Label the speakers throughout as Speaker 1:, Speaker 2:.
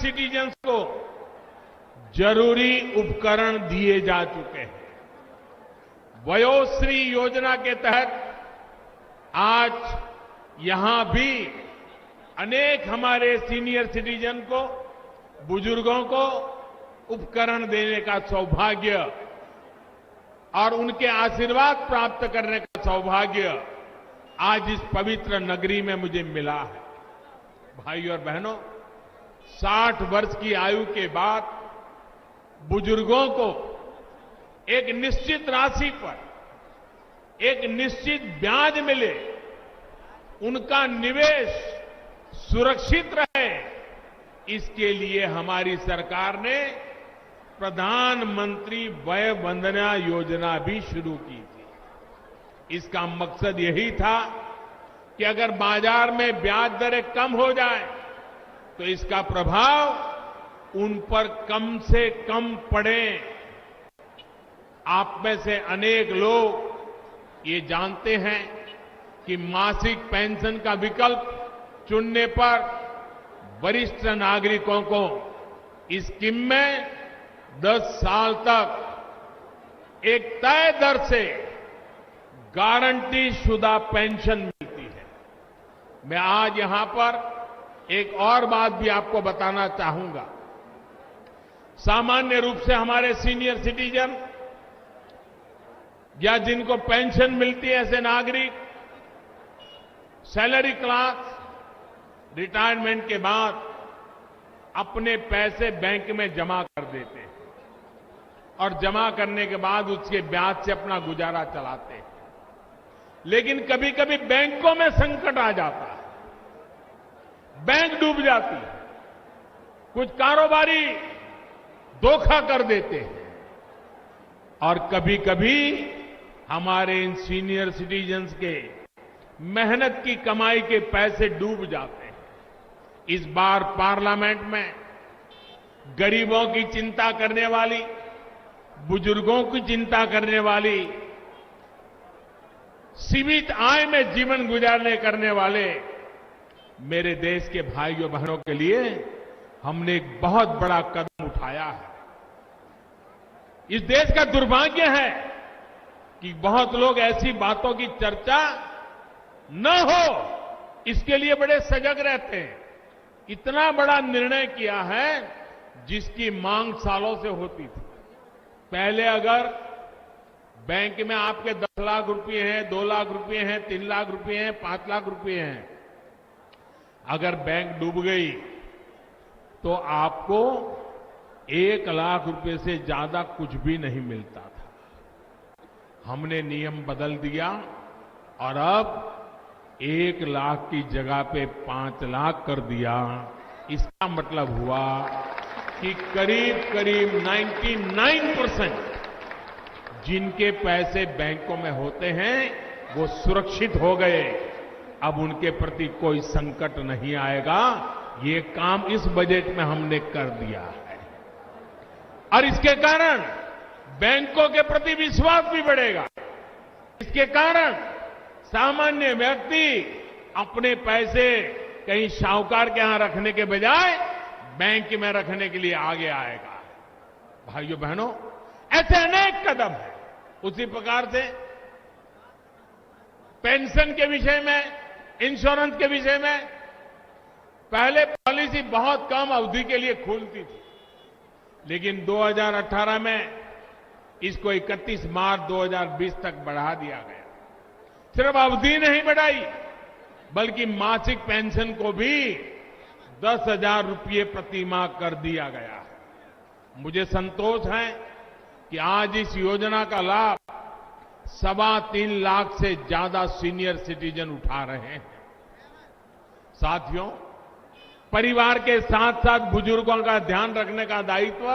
Speaker 1: Citizens को जरूरी उपकरण दिए जा चुके हैं। वयोश्री योजना के तहत आज यहां भी अनेक हमारे सीनियर सिटीजन को, बुजुर्गों को उपकरण देने का सौभाग्य और उनके आशीर्वाद प्राप्त करने का सौभाग्य आज इस पवित्र नगरी में मुझे मिला है। भाई और बहनों, 60 वर्ष की आयु के बाद बुजुर्गों को एक निश्चित राशि पर एक निश्चित ब्याज मिले, उनका निवेश सुरक्षित रहे, इसके लिए हमारी सरकार ने प्रधानमंत्री वय वंदना योजना भी शुरू की थी। इसका मकसद यही था कि अगर बाजार में ब्याज दरें कम हो जाए तो इसका प्रभाव उन पर कम से कम पड़े। आप में से अनेक लोग ये जानते हैं कि मासिक पेंशन का विकल्प चुनने पर वरिष्ठ नागरिकों को इस स्कीम में 10 साल तक एक तय दर से गारंटी शुदा पेंशन मिलती है। मैं आज यहां पर एक और बात भी आपको बताना चाहूंगा। सामान्य रूप से हमारे सीनियर सिटीजन या जिनको पेंशन मिलती है, ऐसे नागरिक सैलरी क्लास रिटायरमेंट के बाद अपने पैसे बैंक में जमा कर देते हैं और जमा करने के बाद उसके ब्याज से अपना गुजारा चलाते हैं। लेकिन कभी कभी बैंकों में संकट आ जाता है, बैंक डूब जाती है, कुछ कारोबारी धोखा कर देते हैं और कभी कभी हमारे इन सीनियर सिटीजन्स के मेहनत की कमाई के पैसे डूब जाते हैं। इस बार पार्लियामेंट में गरीबों की चिंता करने वाली, बुजुर्गों की चिंता करने वाली, सीमित आय में जीवन गुजारने करने वाले मेरे देश के भाइयों बहनों के लिए हमने एक बहुत बड़ा कदम उठाया है। इस देश का दुर्भाग्य है कि बहुत लोग ऐसी बातों की चर्चा न हो इसके लिए बड़े सजग रहते हैं। इतना बड़ा निर्णय किया है जिसकी मांग सालों से होती थी। पहले अगर बैंक में आपके 10 लाख रुपए हैं, 2 लाख रुपए हैं, 3 लाख रुपए हैं, 5 लाख रुपए हैं, अगर बैंक डूब गई तो आपको 1 लाख रुपए से ज्यादा कुछ भी नहीं मिलता था। हमने नियम बदल दिया और अब 1 लाख की जगह पे 5 लाख कर दिया। इसका मतलब हुआ कि करीब करीब 99% जिनके पैसे बैंकों में होते हैं वो सुरक्षित हो गए। अब उनके प्रति कोई संकट नहीं आएगा। ये काम इस बजट में हमने कर दिया है और इसके कारण बैंकों के प्रति विश्वास भी बढ़ेगा। इसके कारण सामान्य व्यक्ति अपने पैसे कहीं साहूकार के यहां रखने के बजाय बैंक में रखने के लिए आगे आएगा। भाइयों बहनों, ऐसे अनेक कदम हैं। उसी प्रकार से पेंशन के विषय में, इंश्योरेंस के विषय में पहले पॉलिसी बहुत कम अवधि के लिए खुलती थी, लेकिन 2018 में इसको 31 मार्च 2020 तक बढ़ा दिया गया। सिर्फ अवधि नहीं बढ़ाई बल्कि मासिक पेंशन को भी 10,000 रुपये प्रति माह कर दिया गया है। मुझे संतोष है कि आज इस योजना का लाभ 3.25 लाख से ज्यादा सीनियर सिटीजन उठा रहे हैं। साथियों, परिवार के साथ साथ बुजुर्गों का ध्यान रखने का दायित्व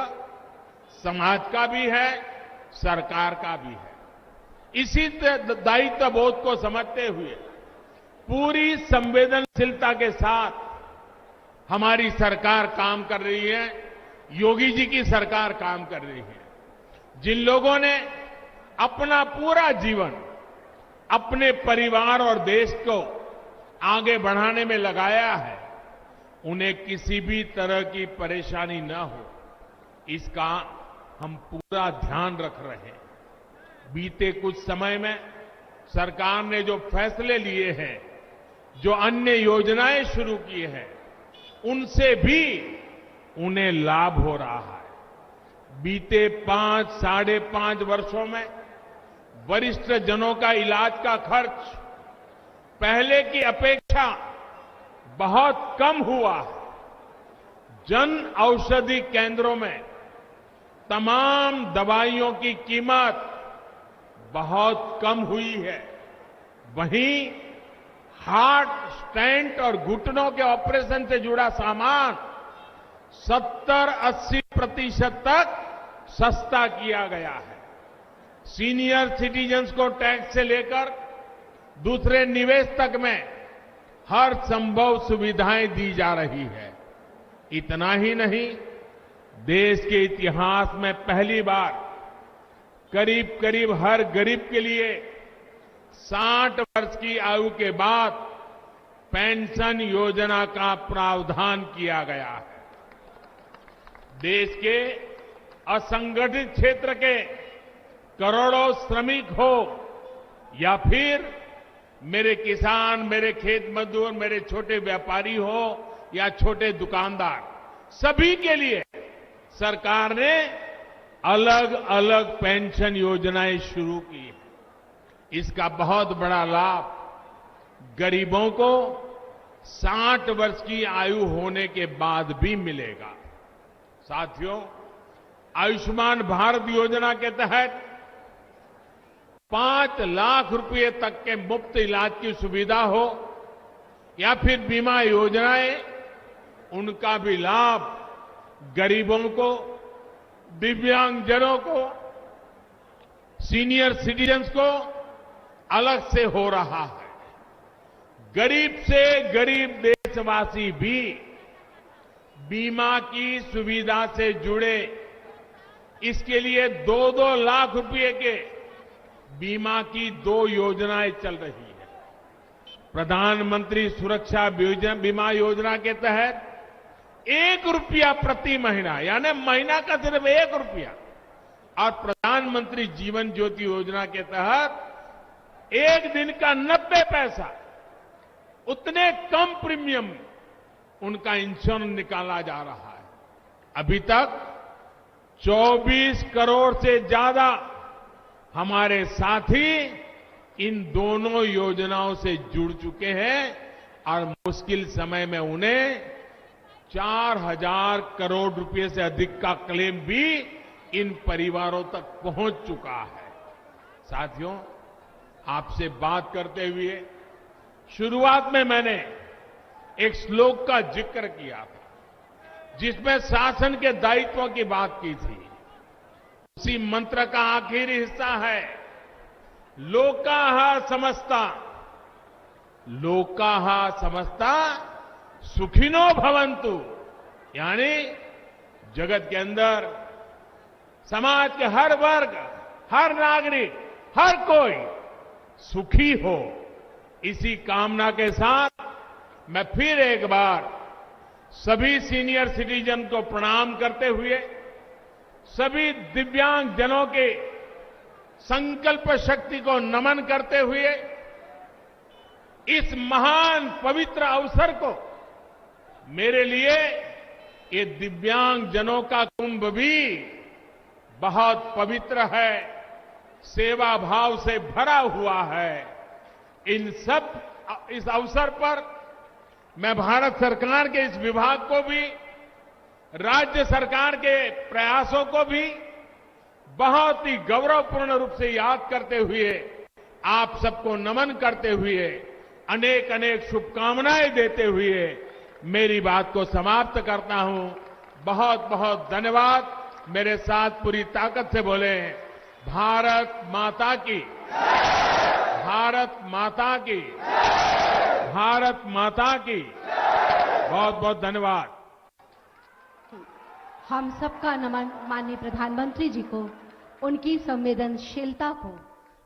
Speaker 1: समाज का भी है, सरकार का भी है। इसी दायित्व बोध को समझते हुए पूरी संवेदनशीलता के साथ हमारी सरकार काम कर रही है। योगी जी की सरकार काम कर रही है। जिन लोगों ने अपना पूरा जीवन अपने परिवार और देश को आगे बढ़ाने में लगाया है, उन्हें किसी भी तरह की परेशानी न हो, इसका हम पूरा ध्यान रख रहे हैं। बीते कुछ समय में सरकार ने जो फैसले लिए हैं, जो अन्य योजनाएं शुरू की हैं, उनसे भी उन्हें लाभ हो रहा है। बीते 5-5.5 वर्षों में वरिष्ठ जनों का इलाज का खर्च पहले की अपेक्षा बहुत कम हुआ है। जन औषधि केंद्रों में तमाम दवाइयों की कीमत बहुत कम हुई है। वहीं हार्ट, स्टेंट और घुटनों के ऑपरेशन से जुड़ा सामान 70-80% तक सस्ता किया गया है। सीनियर सिटीजन्स को टैक्स से लेकर दूसरे निवेश तक में हर संभव सुविधाएं दी जा रही है। इतना ही नहीं, देश के इतिहास में पहली बार करीब करीब हर गरीब के लिए 60 वर्ष की आयु के बाद पेंशन योजना का प्रावधान किया गया है। देश के असंगठित क्षेत्र के करोड़ों श्रमिक हो या फिर मेरे किसान, मेरे खेत मजदूर, मेरे छोटे व्यापारी हो या छोटे दुकानदार, सभी के लिए सरकार ने अलग अलग पेंशन योजनाएं शुरू की हैं। इसका बहुत बड़ा लाभ गरीबों को 60 वर्ष की आयु होने के बाद भी मिलेगा। साथियों, आयुष्मान भारत योजना के तहत 5 लाख रुपए तक के मुफ्त इलाज की सुविधा हो या फिर बीमा योजनाएं, उनका भी लाभ गरीबों को, दिव्यांगजनों को, सीनियर सिटीजन्स को अलग से हो रहा है। गरीब से गरीब देशवासी भी बीमा की सुविधा से जुड़े, इसके लिए 2-2 लाख रुपए के बीमा की 2 योजनाएं चल रही है। प्रधानमंत्री सुरक्षा बीमा योजना के तहत 1 रुपया प्रति महीना, यानी महीना का सिर्फ 1 रुपया, और प्रधानमंत्री जीवन ज्योति योजना के तहत 1 दिन का 90 पैसा, उतने कम प्रीमियम उनका इंश्योरेंस निकाला जा रहा है। अभी तक 24 करोड़ से ज्यादा हमारे साथी इन दोनों योजनाओं से जुड़ चुके हैं और मुश्किल समय में उन्हें 4,000 करोड़ रुपए से अधिक का क्लेम भी इन परिवारों तक पहुंच चुका है। साथियों, आपसे बात करते हुए शुरुआत में मैंने एक श्लोक का जिक्र किया था, जिसमें शासन के दायित्वों की बात की थी। उसी मंत्र का आखिरी हिस्सा है, लोकाः समस्ता, लोकाः समस्ता सुखिनो भवन्तु, यानी जगत के अंदर समाज के हर वर्ग, हर नागरिक, हर कोई सुखी हो। इसी कामना के साथ मैं फिर एक बार सभी सीनियर सिटीजन को प्रणाम करते हुए, सभी दिव्यांग जनों के संकल्प शक्ति को नमन करते हुए, इस महान पवित्र अवसर को, मेरे लिए ये दिव्यांग जनों का कुंभ भी बहुत पवित्र है, सेवा भाव से भरा हुआ है। इस अवसर पर मैं भारत सरकार के इस विभाग को भी, राज्य सरकार के प्रयासों को भी बहुत ही गौरवपूर्ण रूप से याद करते हुए, आप सबको नमन करते हुए, अनेक अनेक शुभकामनाएं देते हुए मेरी बात को समाप्त करता हूं। बहुत बहुत धन्यवाद। मेरे साथ पूरी ताकत से बोले, भारत माता की, भारत माता की, भारत माता की। बहुत बहुत धन्यवाद।
Speaker 2: हम सबका नमन माननीय प्रधानमंत्री जी को, उनकी संवेदनशीलता को,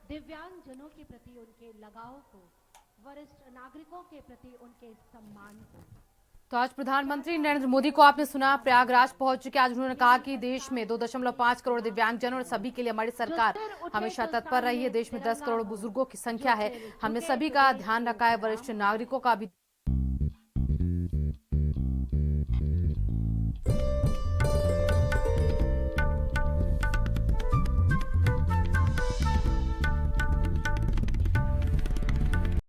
Speaker 2: दिव्यांगजनों के प्रति उनके लगाव को, वरिष्ठ नागरिकों के प्रति उनके सम्मान को।
Speaker 3: तो आज प्रधानमंत्री नरेंद्र मोदी को आपने सुना, प्रयागराज पहुंच चुके। आज उन्होंने कहा कि देश में 2.5 करोड़ दिव्यांगजन और सभी के लिए हमारी सरकार हमेशा तत्पर रही है। देश में 10 करोड़ बुजुर्गों की संख्या है, हमने सभी का ध्यान रखा है, वरिष्ठ नागरिकों का भी